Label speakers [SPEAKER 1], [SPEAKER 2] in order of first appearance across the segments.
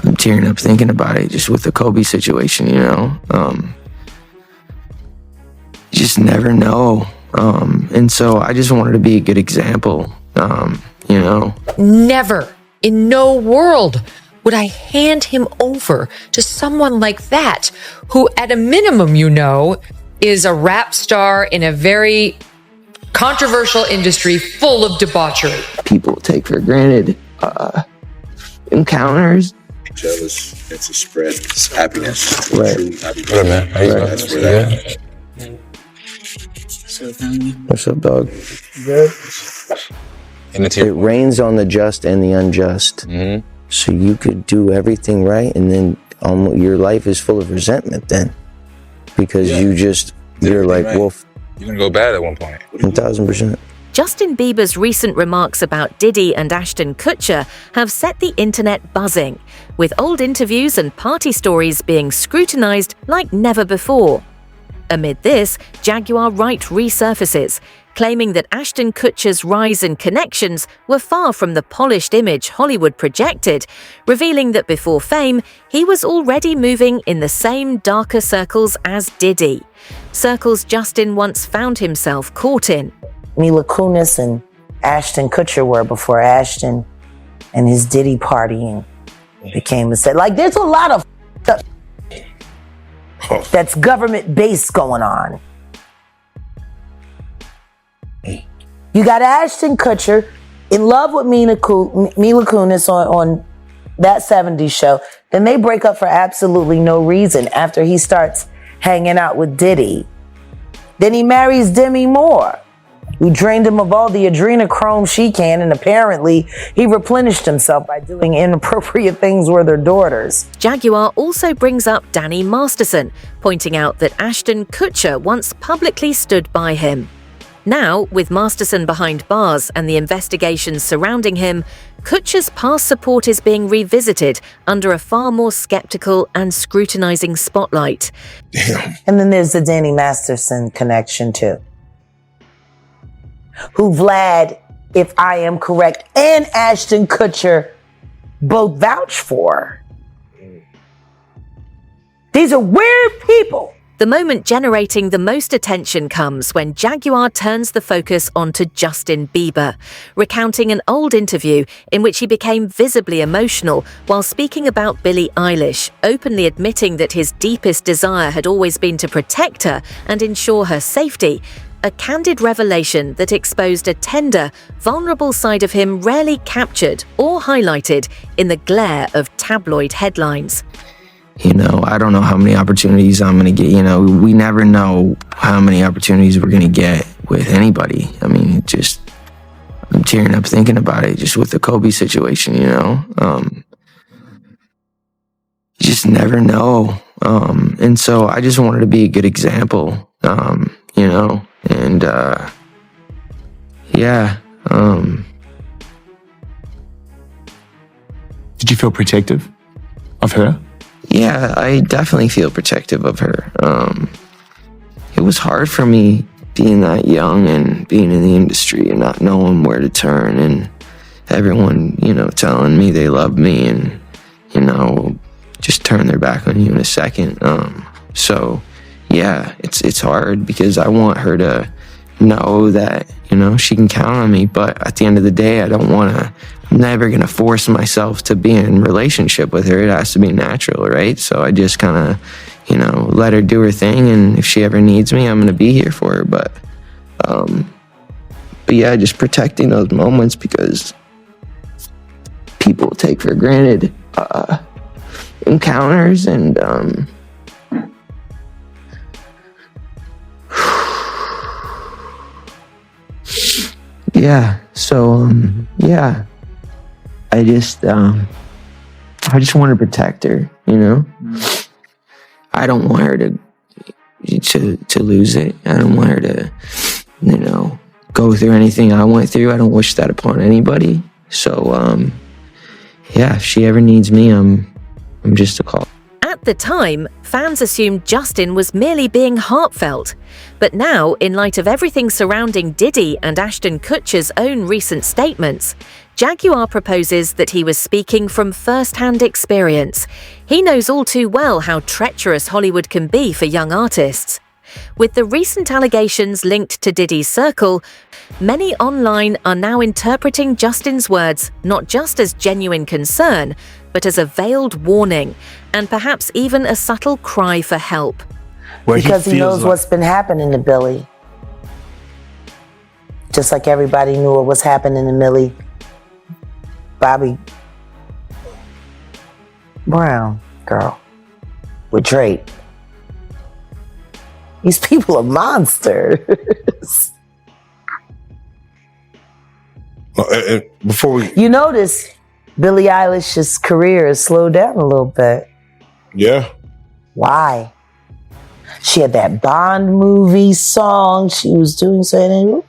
[SPEAKER 1] I'm tearing up thinking about it, just with the Kobe situation, you know. You just never know. And so I just wanted to be a good example, you know.
[SPEAKER 2] Never, in no world, would I hand him over to someone like that, who at a minimum, you know, is a rap star in a very controversial industry full of debauchery.
[SPEAKER 1] People take for granted encounters.
[SPEAKER 3] Jealous, it's a spread. It's happiness.
[SPEAKER 1] Right.
[SPEAKER 3] True happiness.
[SPEAKER 4] What up, man? How you doing?
[SPEAKER 3] That's where that.
[SPEAKER 1] What's up, dog?
[SPEAKER 5] Good.
[SPEAKER 1] It rains on the just and the unjust.
[SPEAKER 4] Mm-hmm.
[SPEAKER 1] So you could do everything right, and then your life is full of resentment then. Because you're like,
[SPEAKER 4] right.
[SPEAKER 1] well,
[SPEAKER 4] You're gonna go bad at one point.
[SPEAKER 1] 1,000%.
[SPEAKER 6] Justin Bieber's recent remarks about Diddy and Ashton Kutcher have set the internet buzzing, with old interviews and party stories being scrutinized like never before. Amid this, Jaguar Wright resurfaces, claiming that Ashton Kutcher's rise and connections were far from the polished image Hollywood projected, revealing that before fame, he was already moving in the same darker circles as Diddy, circles Justin once found himself caught in.
[SPEAKER 7] Mila Kunis and Ashton Kutcher were before Ashton and his Diddy partying became a set. Like, there's a lot of stuff that's government-based going on. You got Ashton Kutcher in love with Mila Kunis on that 70s show. Then they break up for absolutely no reason after he starts hanging out with Diddy. Then he marries Demi Moore, who drained him of all the adrenochrome she can, and apparently he replenished himself by doing inappropriate things with her daughters.
[SPEAKER 6] Jaguar also brings up Danny Masterson, pointing out that Ashton Kutcher once publicly stood by him. Now, with Masterson behind bars and the investigations surrounding him, Kutcher's past support is being revisited under a far more skeptical and scrutinizing spotlight.
[SPEAKER 7] And then there's the Danny Masterson connection too, who Vlad, if I am correct, and Ashton Kutcher both vouch for. These are weird people.
[SPEAKER 6] The moment generating the most attention comes when Jaguar turns the focus onto Justin Bieber, recounting an old interview in which he became visibly emotional while speaking about Billie Eilish, openly admitting that his deepest desire had always been to protect her and ensure her safety. A candid revelation that exposed a tender, vulnerable side of him rarely captured or highlighted in the glare of tabloid headlines.
[SPEAKER 1] You know, I don't know how many opportunities I'm going to get. You know, we never know how many opportunities we're going to get with anybody. I mean, I'm tearing up thinking about it, just with the Kobe situation, you know. You just never know. And so I just wanted to be a good example, you know. And, yeah.
[SPEAKER 5] Did you feel protective of her?
[SPEAKER 1] Yeah, I definitely feel protective of her. It was hard for me being that young and being in the industry and not knowing where to turn, and everyone, you know, telling me they love me and, you know, just turn their back on you in a second. So yeah, it's hard because I want her to know that, you know, she can count on me. But at the end of the day, I'm never going to force myself to be in a relationship with her. It has to be natural, right? So I just kind of, you know, let her do her thing. And if she ever needs me, I'm going to be here for her. But yeah, just protecting those moments, because people take for granted encounters and, yeah, so, yeah, I just want to protect her, you know? I don't want her to lose it. I don't want her to, you know, go through anything I went through. I don't wish that upon anybody. So, yeah, if she ever needs me, I'm just a call.
[SPEAKER 6] At the time, fans assumed Justin was merely being heartfelt. But now, in light of everything surrounding Diddy and Ashton Kutcher's own recent statements, Jaguar proposes that he was speaking from first-hand experience. He knows all too well how treacherous Hollywood can be for young artists. With the recent allegations linked to Diddy's circle, many online are now interpreting Justin's words not just as genuine concern, but as a veiled warning, and perhaps even a subtle cry for help.
[SPEAKER 7] Because he knows what's been happening to Billy. Just like everybody knew what was happening to Millie Bobby Brown girl with Drake. These people are monsters.
[SPEAKER 3] Before we,
[SPEAKER 7] You notice Billie Eilish's career has slowed down a little bit.
[SPEAKER 3] yeah,
[SPEAKER 7] Why? She had that Bond movie song she was doing something.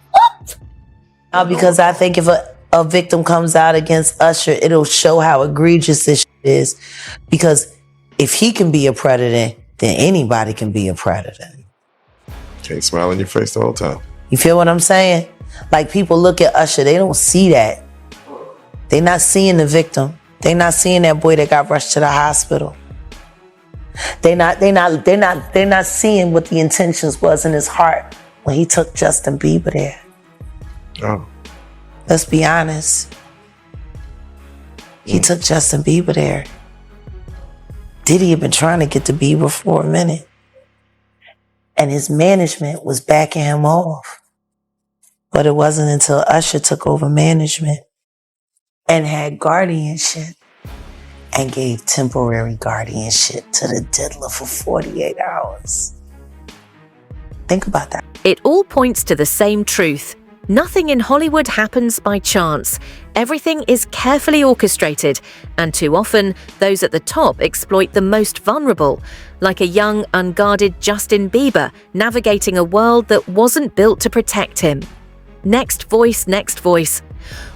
[SPEAKER 7] Because I think if a victim comes out against Usher, it'll show how egregious this shit is. Because if he can be a predator, then anybody can be a predator.
[SPEAKER 3] can't smile in your face the whole time.
[SPEAKER 7] You feel what I'm saying? Like, people look at Usher, they don't see that. They not seeing the victim. They not seeing that boy that got rushed to the hospital. They not seeing what the intentions was in his heart when he took Justin Bieber there.
[SPEAKER 3] Oh,
[SPEAKER 7] Let's be honest. He took Justin Bieber there. Diddy had been trying to get to Bieber for a minute. And his management was backing him off. But it wasn't until Usher took over management and had guardianship and gave temporary guardianship to the diddler for 48 hours. Think about that.
[SPEAKER 6] It all points to the same truth. Nothing in Hollywood happens by chance. Everything is carefully orchestrated, and too often, those at the top exploit the most vulnerable, like a young, unguarded Justin Bieber navigating a world that wasn't built to protect him. Next voice, next voice.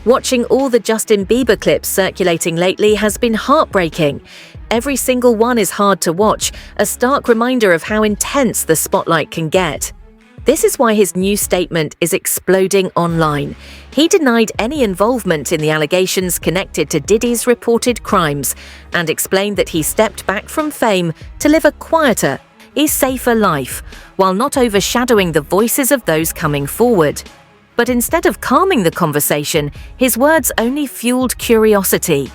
[SPEAKER 6] Watching all the Justin Bieber clips circulating lately has been heartbreaking. Every single one is hard to watch, a stark reminder of how intense the spotlight can get. This is why his new statement is exploding online. He denied any involvement in the allegations connected to Diddy's reported crimes and explained that he stepped back from fame to live a quieter, safer life, while not overshadowing the voices of those coming forward. But instead of calming the conversation, his words only fueled curiosity.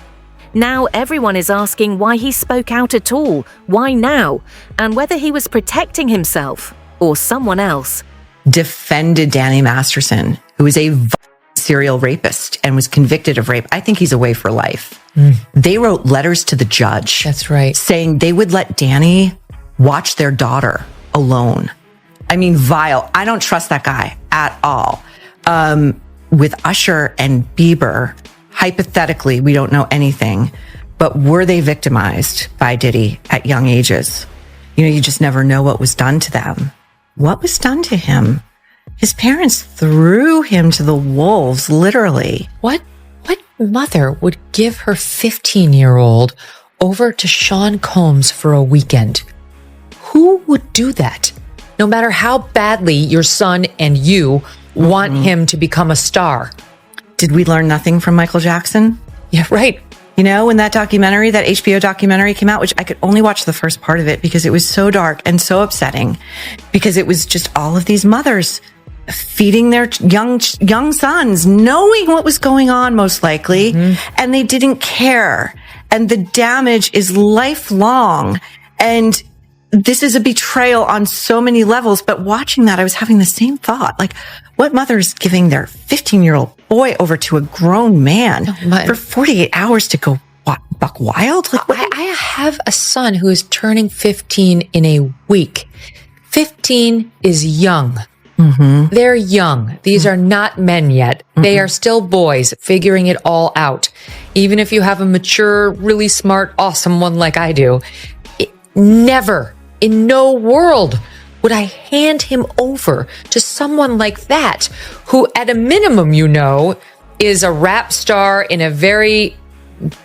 [SPEAKER 6] Now everyone is asking why he spoke out at all, why now, and whether he was protecting himself or someone else.
[SPEAKER 8] Defended Danny Masterson, who is a serial rapist and was convicted of rape. I think he's away for life. They wrote letters to the judge.
[SPEAKER 2] That's right.
[SPEAKER 8] Saying they would let Danny watch their daughter alone. I mean, vile. I don't trust that guy at all. With Usher and Bieber, hypothetically, we don't know anything, but were they victimized by Diddy at young ages? You know, you just never know what was done to them. What was done to him? His parents threw him to the wolves, literally.
[SPEAKER 2] What mother would give her 15-year-old over to Sean Combs for a weekend? Who would do that? No matter how badly your son and you want him to become a star.
[SPEAKER 8] Did we learn nothing from Michael Jackson?
[SPEAKER 2] Yeah, right.
[SPEAKER 8] You know, when that documentary, that HBO documentary came out, which I could only watch the first part of it because it was so dark and so upsetting, because it was just all of these mothers feeding their young sons, knowing what was going on most likely, and they didn't care. And the damage is lifelong. And this is a betrayal on so many levels. But watching that, I was having the same thought. Like, what mother's giving their 15-year-old boy over to a grown man for 48 hours to go buck wild? Like,
[SPEAKER 2] I have a son who is turning 15 in a week. 15 is young. They're young. These are not men yet. They are still boys figuring it all out. Even if you have a mature, really smart, awesome one like I do, never, in no world, would I hand him over to someone like that, who at a minimum, you know, is a rap star in a very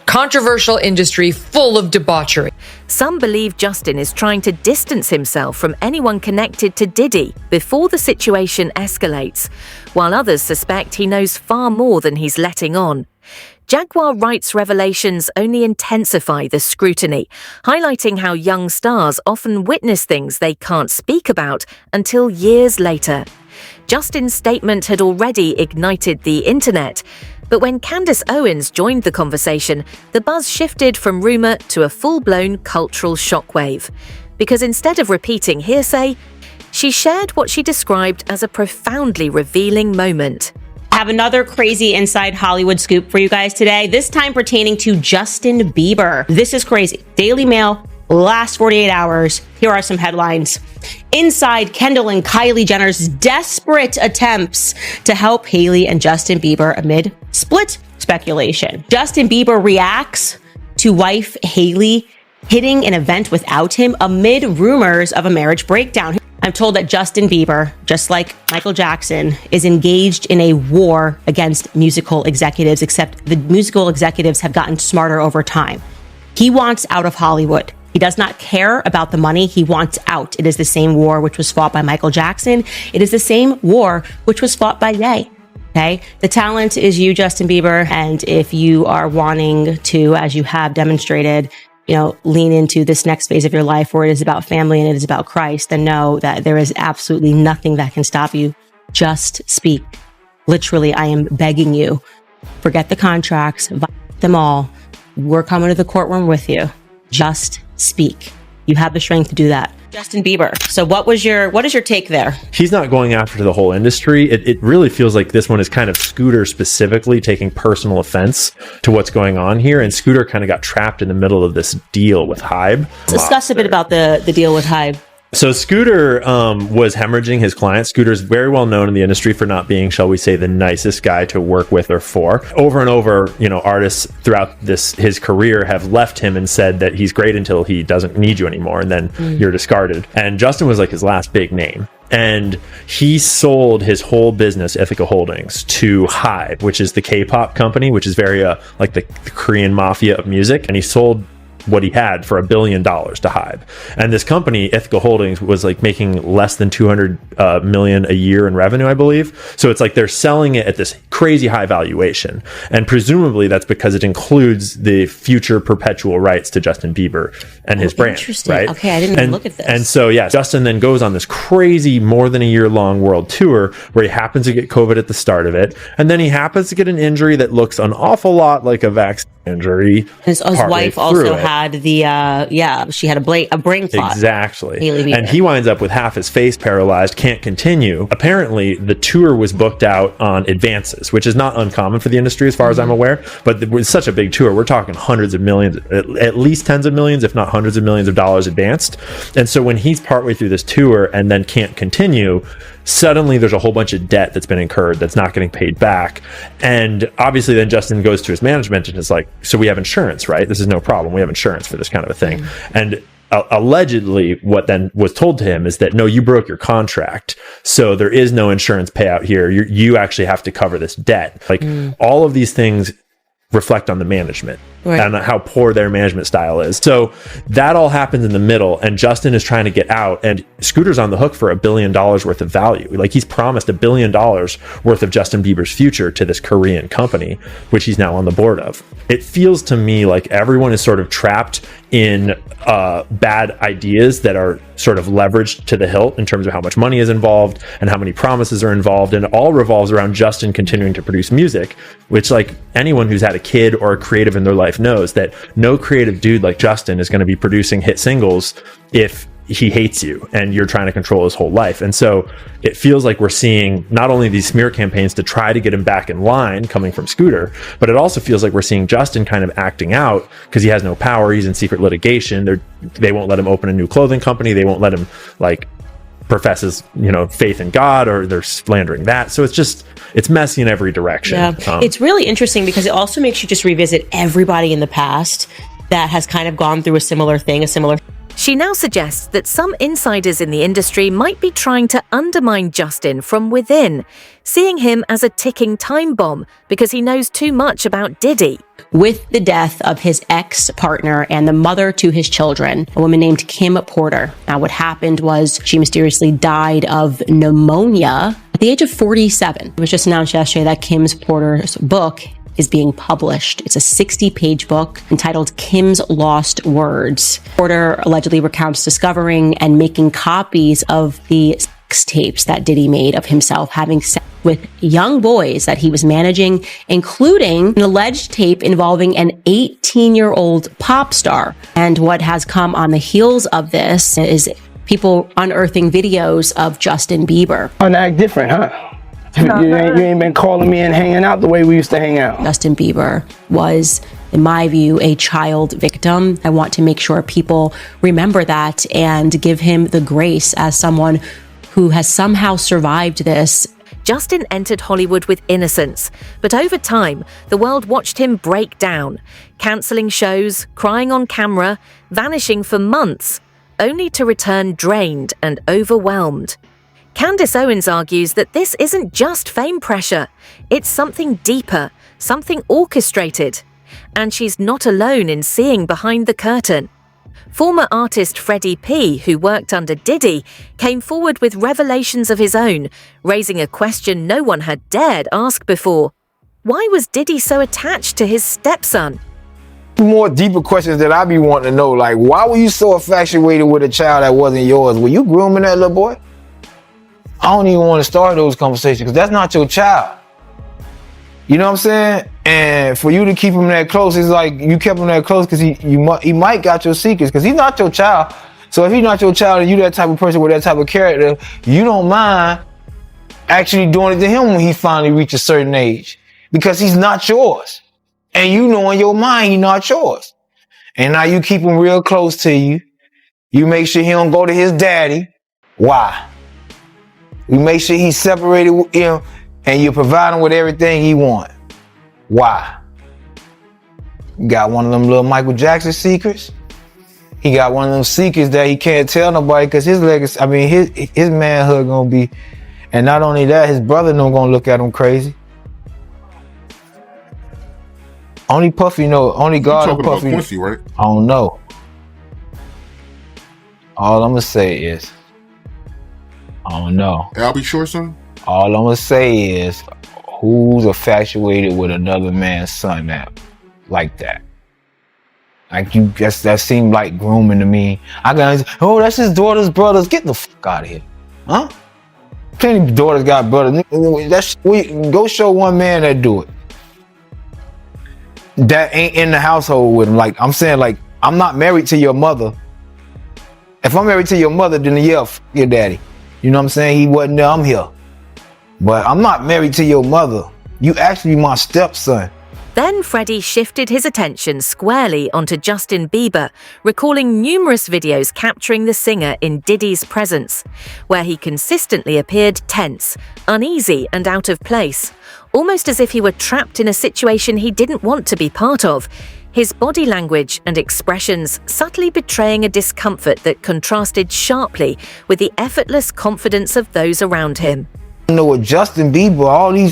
[SPEAKER 2] controversial industry full of debauchery.
[SPEAKER 6] Some believe Justin is trying to distance himself from anyone connected to Diddy before the situation escalates, while others suspect he knows far more than he's letting on. Jaguar rights revelations only intensify the scrutiny, highlighting how young stars often witness things they can't speak about until years later. Justin's statement had already ignited the internet, but when Candace Owens joined the conversation, the buzz shifted from rumor to a full-blown cultural shockwave. Because instead of repeating hearsay, she shared what she described as a profoundly revealing moment.
[SPEAKER 9] I have another crazy inside Hollywood scoop for you guys today, this time pertaining to Justin Bieber. This is crazy. Daily Mail, last 48 hours. Here are some headlines. Inside Kendall and Kylie Jenner's desperate attempts to help Hailey and Justin Bieber amid split speculation. Justin Bieber reacts to wife Hailey hitting an event without him amid rumors of a marriage breakdown. I'm told that Justin Bieber, just like Michael Jackson, is engaged in a war against musical executives, except the musical executives have gotten smarter over time. He wants out of Hollywood. He does not care about the money. He wants out. It is the same war which was fought by Michael Jackson. It is the same war which was fought by Ye. Okay? The talent is you, Justin Bieber. And if you are wanting to, as you have demonstrated, lean into this next phase of your life where it is about family and it is about Christ, then know that there is absolutely nothing that can stop you. Just speak. Literally, I am begging you. Forget the contracts, violate them all. We're coming to the courtroom with you. Just speak. You have the strength to do that. Justin Bieber. So what is your take there?
[SPEAKER 10] He's not going after the whole industry. It really feels like this one is kind of Scooter specifically taking personal offense to what's going on here. And Scooter kind of got trapped in the middle of this deal with Hybe.
[SPEAKER 9] Discuss a bit about the deal with Hybe.
[SPEAKER 10] So Scooter was hemorrhaging his clients. Scooter's very well known in the industry for not being, shall we say, the nicest guy to work with or for. Over and over, artists throughout his career have left him and said that he's great until he doesn't need you anymore, and then you're discarded. And Justin was like his last big name. And he sold his whole business, Ithaca Holdings, to Hybe, which is the K-pop company, which is very like the Korean mafia of music. And he sold what he had for $1 billion to Hybe. And this company, Ithaca Holdings, was like making less than 200 million a year in revenue, I believe. So it's like they're selling it at this crazy high valuation. And presumably that's because it includes the future perpetual rights to Justin Bieber and his brand.
[SPEAKER 9] Interesting.
[SPEAKER 10] Right?
[SPEAKER 9] Okay, I didn't even look at this.
[SPEAKER 10] And so, yeah, Justin then goes on this crazy more than a year long world tour where he happens to get COVID at the start of it. And then he happens to get an injury that looks an awful lot like a vaccine injury.
[SPEAKER 9] His wife also had she had a brain clot.
[SPEAKER 10] Exactly. And he winds up with half his face paralyzed, can't continue. Apparently, the tour was booked out on advances, which is not uncommon for the industry as far as I'm aware. But it was such a big tour. We're talking hundreds of millions, at least tens of millions, if not hundreds of millions of dollars advanced. And so when he's partway through this tour and then can't continue, suddenly there's a whole bunch of debt that's been incurred that's not getting paid back. And obviously then Justin goes to his management and is like, so we have insurance, right? This is no problem. We have insurance for this kind of a thing. And allegedly what then was told to him is that, no, you broke your contract. So there is no insurance payout here. You actually have to cover this debt. Like all of these things reflect on the management and how poor their management style is. So that all happens in the middle, and Justin is trying to get out, and Scooter's on the hook for $1 billion worth of value. Like he's promised $1 billion worth of Justin Bieber's future to this Korean company, which he's now on the board of. It feels to me like everyone is sort of trapped in bad ideas that are sort of leveraged to the hilt in terms of how much money is involved and how many promises are involved, and it all revolves around Justin continuing to produce music, which, like, anyone who's had a kid or a creative in their life knows that no creative dude like Justin is going to be producing hit singles if he hates you and you're trying to control his whole life. And so it feels like we're seeing not only these smear campaigns to try to get him back in line coming from Scooter, but it also feels like we're seeing Justin kind of acting out because he has no power. He's in secret litigation. They won't let him open a new clothing company. They won't let him profess his faith in God, or they're slandering that. So it's messy in every direction.
[SPEAKER 9] Yeah. It's really interesting because it also makes you just revisit everybody in the past that has kind of gone through a similar thing,
[SPEAKER 6] She now suggests that some insiders in the industry might be trying to undermine Justin from within, seeing him as a ticking time bomb because he knows too much about Diddy.
[SPEAKER 9] With the death of his ex-partner and the mother to his children, a woman named Kim Porter. Now, what happened was she mysteriously died of pneumonia at the age of 47. It was just announced yesterday that Kim Porter's book, is being published. It's a 60-page book entitled Kim's Lost Words. Porter allegedly recounts discovering and making copies of the sex tapes that Diddy made of himself having sex with young boys that he was managing, including an alleged tape involving an 18-year-old pop star. And what has come on the heels of this is people unearthing videos of Justin Bieber.
[SPEAKER 11] And act different, huh? You ain't been calling me and hanging out the way we used to hang out.
[SPEAKER 9] Justin Bieber was, in my view, a child victim. I want to make sure people remember that and give him the grace as someone who has somehow survived this.
[SPEAKER 6] Justin entered Hollywood with innocence, but over time, the world watched him break down, cancelling shows, crying on camera, vanishing for months, only to return drained and overwhelmed. Candace Owens argues that this isn't just fame pressure, it's something deeper, something orchestrated. And she's not alone in seeing behind the curtain. Former artist Freddie P., who worked under Diddy, came forward with revelations of his own, raising a question no one had dared ask before. Why was Diddy so attached to his stepson?
[SPEAKER 12] More deeper questions that I be wanting to know, like, why were you so infatuated with a child that wasn't yours? Were you grooming that little boy? I don't even want to start those conversations because that's not your child. You know what I'm saying? And for you to keep him that close, it's like you kept him that close because he might got your secrets because he's not your child. So if he's not your child and you that type of person with that type of character, you don't mind actually doing it to him when he finally reaches a certain age because he's not yours. And you know in your mind he's not yours. And now you keep him real close to you. You make sure he don't go to his daddy. Why? You make sure he's separated with him and you provide him with everything he wants. Why? You got one of them little Michael Jackson secrets. He got one of them secrets that he can't tell nobody because his legacy, his manhood gonna be, and not only that, his brother no gonna look at him crazy. Only Puffy know, only God and Puffy.
[SPEAKER 13] Quincy, right?
[SPEAKER 12] I don't know. All I'm gonna say is, I don't know.
[SPEAKER 13] Albie Shortson?
[SPEAKER 12] All I'm gonna say is, who's infatuated with another man's son like that? Like you, that seemed like grooming to me. Oh, that's his daughter's brothers. Get the fuck out of here, huh? Plenty of daughters got brothers. Go show one man that do it. That ain't in the household with him. Like I'm saying, like I'm not married to your mother. If I'm married to your mother, then yeah, f your daddy. You know what I'm saying? He wasn't there. I'm here. But I'm not married to your mother. You actually my stepson.
[SPEAKER 6] Then Freddie shifted his attention squarely onto Justin Bieber, recalling numerous videos capturing the singer in Diddy's presence, where he consistently appeared tense, uneasy and out of place, almost as if he were trapped in a situation he didn't want to be part of, his body language and expressions subtly betraying a discomfort that contrasted sharply with the effortless confidence of those around him.
[SPEAKER 12] I know what Justin Bieber,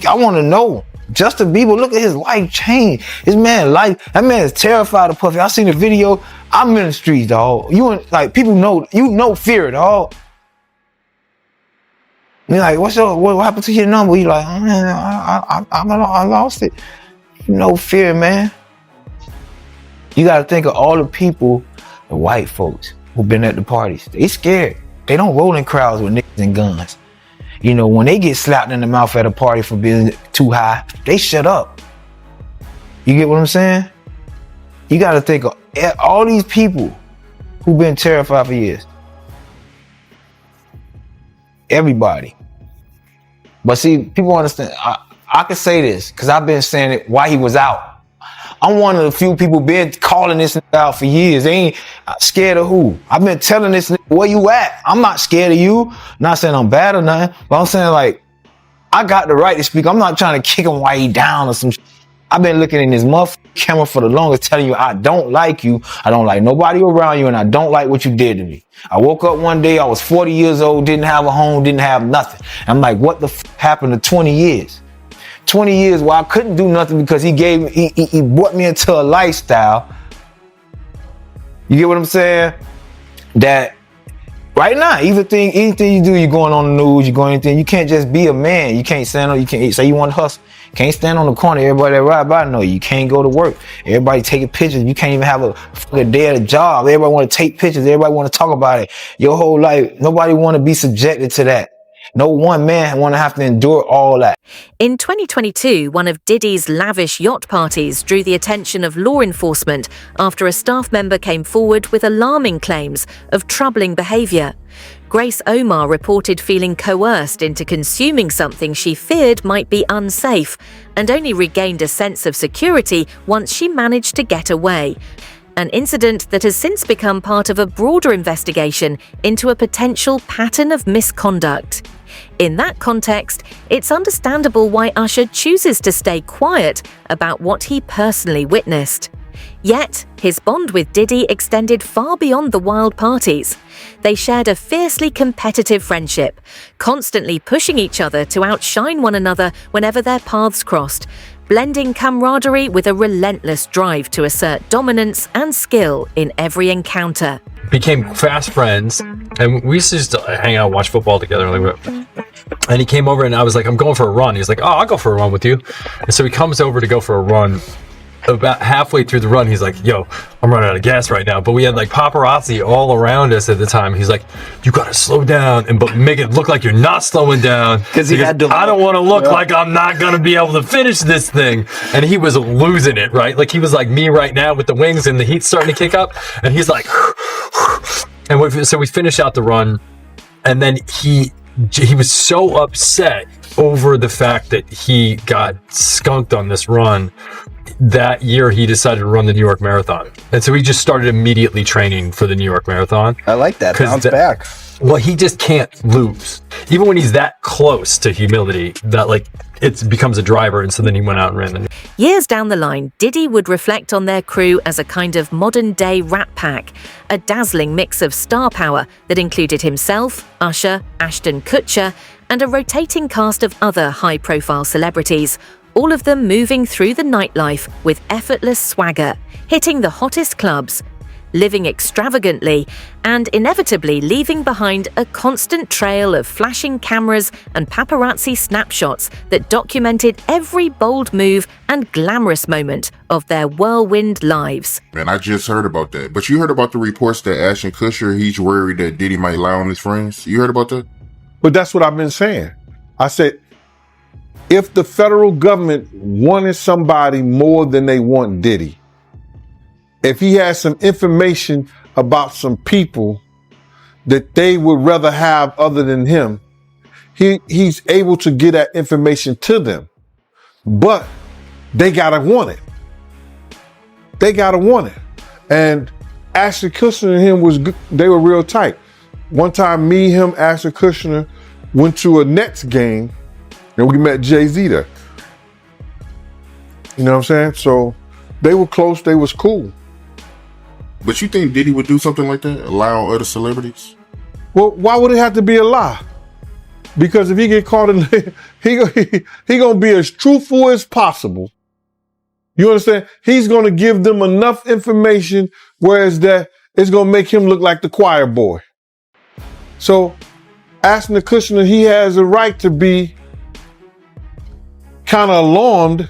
[SPEAKER 12] I want to know. Justin Bieber, look at his life change. His that man is terrified of Puffy. I seen the video. I'm in the streets, dog. People know fear, dog. You're like, what happened to your number? You like, oh, man, I lost it. You know fear, man. You got to think of all the people, the white folks who've been at the parties. They scared. They don't roll in crowds with niggas and guns. You know, when they get slapped in the mouth at a party for being too high, they shut up. You get what I'm saying? You got to think of all these people who've been terrified for years. Everybody. But see, people understand. I can say this because I've been saying it while he was out. I'm one of the few people been calling this out for years. They ain't scared of who. I've been telling this where you at. I'm not scared of you. Not saying I'm bad or nothing, but I'm saying like I got the right to speak. I'm not trying to kick him while he down or some shit. I've been looking in this motherfucking camera for the longest, telling you I don't like you. I don't like nobody around you, and I don't like what you did to me. I woke up one day, I was 40 years old, didn't have a home, didn't have nothing. I'm like, what the happened to 20 years? 20 years where I couldn't do nothing because he brought me into a lifestyle. You get what I'm saying? That right now, anything you do, you're going on the news, you're going anything. You can't just be a man. You can't say no. You can't say you want to hustle. Can't stand on the corner. Everybody that ride by know you can't go to work. Everybody taking pictures. You can't even have a fucking day at a job. Everybody want to take pictures. Everybody want to talk about it. Your whole life, nobody want to be subjected to that. No one man want to have to endure all that.
[SPEAKER 6] In 2022, one of Diddy's lavish yacht parties drew the attention of law enforcement after a staff member came forward with alarming claims of troubling behaviour. Grace Omar reported feeling coerced into consuming something she feared might be unsafe, and only regained a sense of security once she managed to get away. An incident that has since become part of a broader investigation into a potential pattern of misconduct. In that context, it's understandable why Usher chooses to stay quiet about what he personally witnessed. Yet, his bond with Diddy extended far beyond the wild parties. They shared a fiercely competitive friendship, constantly pushing each other to outshine one another whenever their paths crossed, blending camaraderie with a relentless drive to assert dominance and skill in every encounter.
[SPEAKER 13] Became fast friends, and we used to just hang out and watch football together. And he came over, and I was like, I'm going for a run. He's like, oh, I'll go for a run with you. And so he comes over to go for a run. About halfway through the run, he's like, yo, I'm running out of gas right now. But we had like paparazzi all around us at the time. He's like, you gotta slow down and but make it look like you're not slowing down, because I don't want to look like I'm not gonna be able to finish this thing. And he was losing it, right? Like he was like me right now with the wings and the heat starting to kick up, and he's like and so we finish out the run, and then he was so upset over the fact that he got skunked on this run. That year he decided to run the New York Marathon, and so he just started immediately training for the New York Marathon.
[SPEAKER 14] I like that. Bounce back.
[SPEAKER 13] Well, he just can't lose, even when he's that close to humility. That like it becomes a driver, and so then he went out and ran the.
[SPEAKER 6] Years down the line, Diddy would reflect on their crew as a kind of modern-day Rat Pack, a dazzling mix of star power that included himself, Usher, Ashton Kutcher, and a rotating cast of other high-profile celebrities, all of them moving through the nightlife with effortless swagger, hitting the hottest clubs, living extravagantly, and inevitably leaving behind a constant trail of flashing cameras and paparazzi snapshots that documented every bold move and glamorous moment of their whirlwind lives.
[SPEAKER 15] Man, I just heard about that. But you heard about the reports that Ashton Kutcher, he's worried that Diddy might lie on his friends? You heard about that?
[SPEAKER 16] But that's what I've been saying. I said, if the federal government wanted somebody more than they want Diddy, if he has some information about some people that they would rather have other than him, he's able to get that information to them. But they gotta want it. They gotta want it. And Ashton Kutcher and him they were real tight. One time, me, him, Ashton Kutcher went to a Nets game, and we met Jay-Z there. You know what I'm saying? So they were close, they was cool.
[SPEAKER 15] But you think Diddy would do something like that? Lie on other celebrities?
[SPEAKER 16] Well, why would it have to be a lie? Because if he get caught in, he gonna be as truthful as possible. You understand? He's gonna give them enough information, whereas that it's gonna make him look like the choir boy. So, Ashton Kutcher, he has a right to be kind of alarmed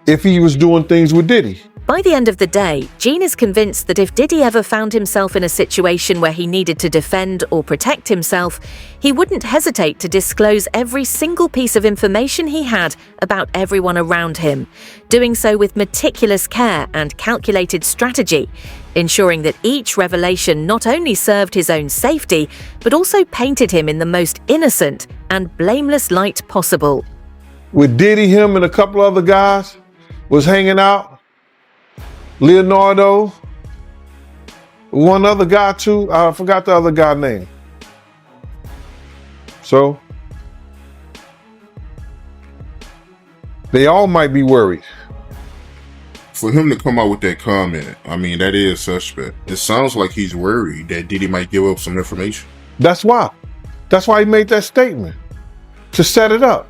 [SPEAKER 16] if he was doing things with Diddy.
[SPEAKER 6] By the end of the day, Gene is convinced that if Diddy ever found himself in a situation where he needed to defend or protect himself, he wouldn't hesitate to disclose every single piece of information he had about everyone around him, doing so with meticulous care and calculated strategy, ensuring that each revelation not only served his own safety, but also painted him in the most innocent and blameless light possible.
[SPEAKER 16] With Diddy, him and a couple other guys was hanging out, Leonardo, one other guy too, I forgot the other guy's name. So, they all might be worried.
[SPEAKER 15] For him to come out with that comment, I mean, that is suspect. It sounds like he's worried that Diddy might give up some information.
[SPEAKER 16] That's why. That's why he made that statement. To set it up.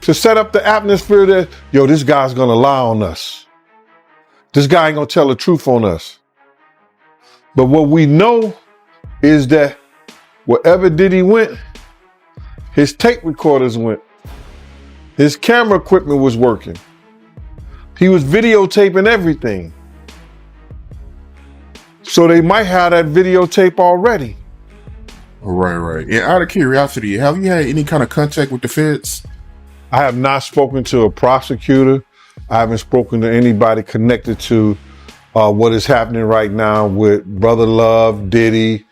[SPEAKER 16] To set up the atmosphere that, yo, this guy's gonna lie on us. This guy ain't gonna tell the truth on us. But what we know is that wherever Diddy went, his tape recorders went. His camera equipment was working. He was videotaping everything. So they might have that videotape already.
[SPEAKER 15] Right. And out of curiosity, have you had any kind of contact with the feds?
[SPEAKER 16] I have not spoken to a prosecutor. I haven't spoken to anybody connected to what is happening right now with Brother Love, Diddy,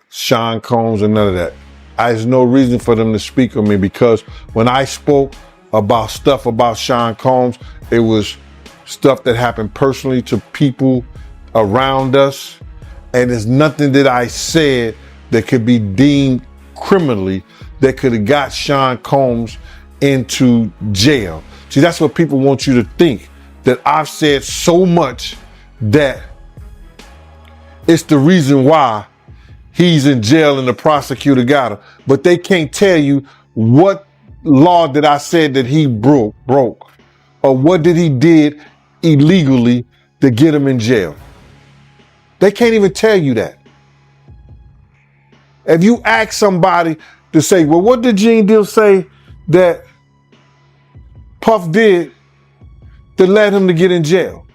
[SPEAKER 16] Sean Combs, and none of that. There's no reason for them to speak on me, because when I spoke about stuff about Sean Combs, it was stuff that happened personally to people around us. And there's nothing that I said that could be deemed criminally that could have got Sean Combs into jail. See, that's what people want you to think, that I've said so much that it's the reason why he's in jail and the prosecutor got him. But they can't tell you what law that I said that he broke, or what did he did illegally to get him in jail. They can't even tell you that. If you ask somebody to say, well, what did Gene Deal say that Puff did that led him to get in jail?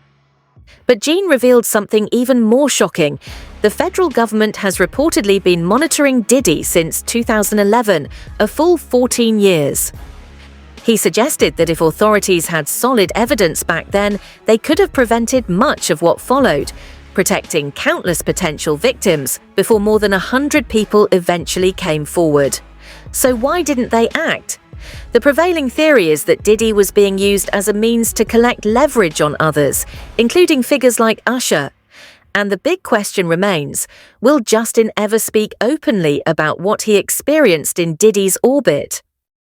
[SPEAKER 6] But Gene revealed something even more shocking. The federal government has reportedly been monitoring Diddy since 2011, a full 14 years. He suggested that if authorities had solid evidence back then, they could have prevented much of what followed, protecting countless potential victims before more than 100 people eventually came forward. So why didn't they act? The prevailing theory is that Diddy was being used as a means to collect leverage on others, including figures like Usher. And the big question remains, will Justin ever speak openly about what he experienced in Diddy's orbit?